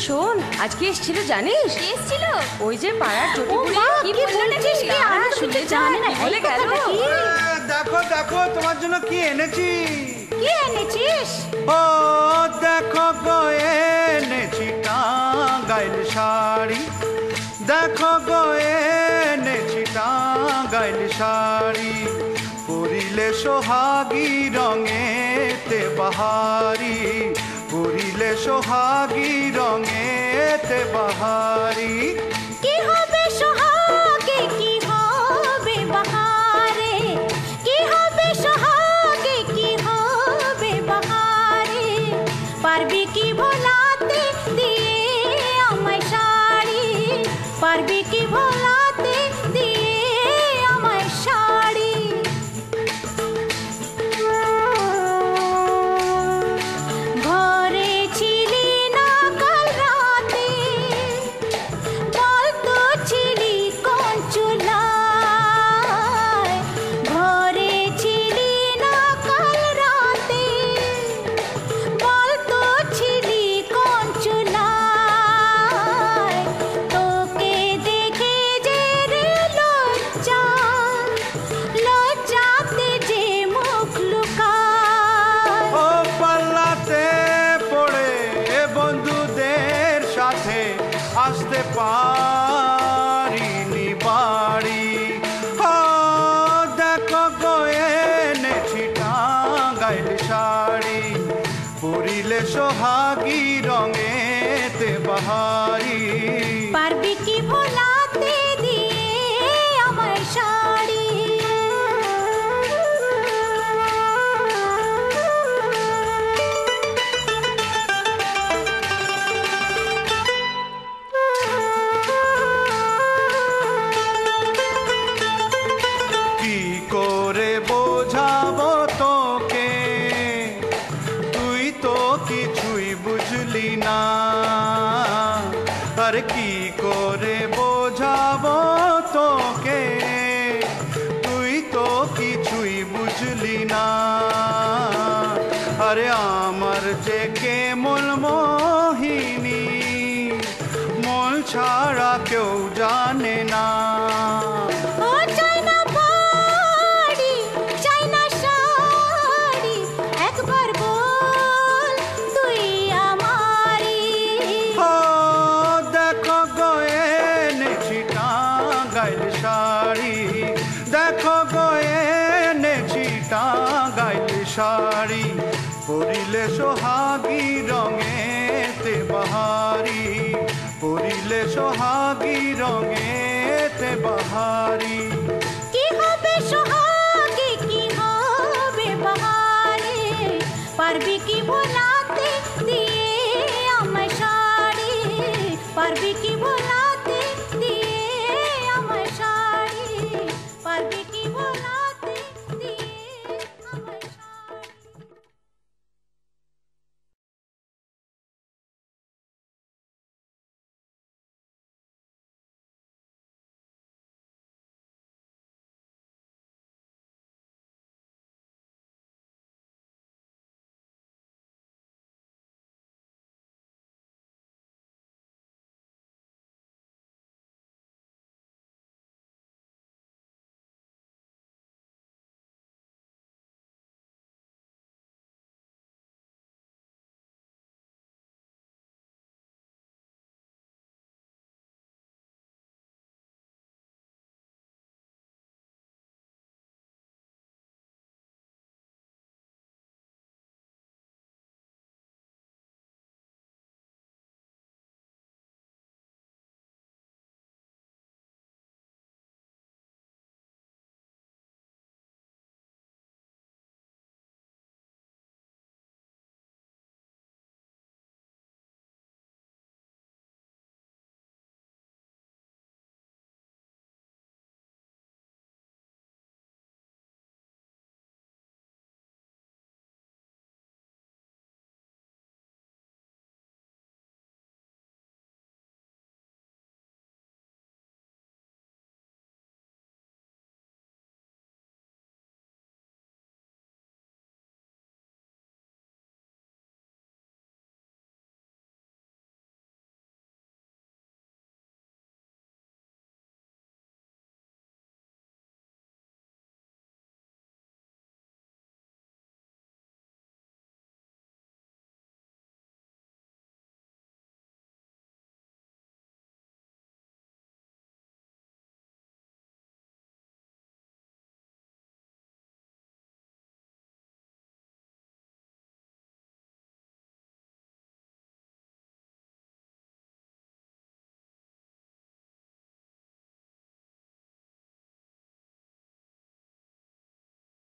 শোন, আজকে এসেছিল জানিস? এসেছিল ওই যে পাড়ার চটিপুরি। কি বললো নাকি? শুনতে জানে না, বলে গেল। দেখো দেখো তোমার জন্য কি এনেছি। কি এনেছিস? ও দেখো গো এনেছি টাঙ্গাইল শাড়ি। দেখো গো এনেছি টাঙ্গাইল শাড়ি। পরিলে সোহাগী রঙেতে বাহারি। পরিলে সোহাগী রঙেতে বাহারি। কি হবে সোহাগে, কি হবে বাহারে, কি হবে সোহাগে, কি হবে বাহারে। পারবি কি ভোলাতে দিয়ে আমায় শাড়ি, পারবি কি ভোলাতে দিয়ে আমায় শাড়ি। ঘরে ছিলি না কাল রাতে, বলতো ছিলি কোন চুলায়। ঘরে ছিলি না কাল রাতে, বলতো ছিলি কোন চুলায়। তোকে দেখে যে রে লজ্জা, লজ্জাতে যে মুখ লুকায়। ও পাল্লাতে পড়ে বন্ধুদের সাথে আসতে পারিনি বাড়ি। ও দেখো গো এনেছি টাঙ্গাইল শাড়ি। পরিলে সোহাগী রঙেতে বাহারি। পারবি কি ভোলাতে দিয়ে আমার শাড়ি। কি করে বোঝাবো তোকে, তুই তো কিছুই বুঝলি না। আর কি করে বোঝাবো তোকে, তুই তো কিছুই বুঝলি না। আরে আমার যে কেমন মোহিনী, মন ছাড়া কেউ জানে না। ও চাই না বাড়ি, চাই না শাড়ি, একবার বল তুই আমারি। ও দেখো গো এনেছি টাঙ্গাইল শাড়ি। দেখো গো এনেছি টাঙ্গাইল শাড়ি। পরিলে সোহাগী রঙেতে বাহারি। পরিলে সোহাগী রঙেতে বাহারি। কি হবে সোহাগে, কি হবে বাহারে। পারবি কি